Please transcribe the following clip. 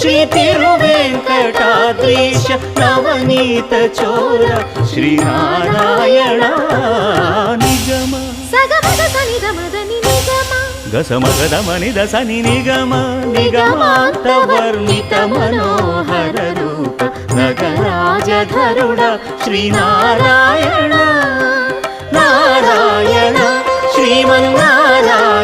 ಶ್ರೀ ತಿರುವೆಂಕಟಾದ್ರೀಶ ನವನೀತ ಚೋರ ಶ್ರೀನಾರಾಯಣ ನಿಗಮ ಸಗಮದ ಸನಿದ ಮದನಿ ನಿಗಮ ಗಸಮಗದ ಮನಿದ ಸನಿ ನಿಗಮ ನಿಗಮಾಂತ ವರ್ಣಿತ ಮನೋಹರ ರೂಪ ನಗರಾಜಧರುಡ ಶ್ರೀನಾರಾಯಣ ನಾರಾಯಣ ಶ್ರೀಮನ್ನಾರಾಯಣ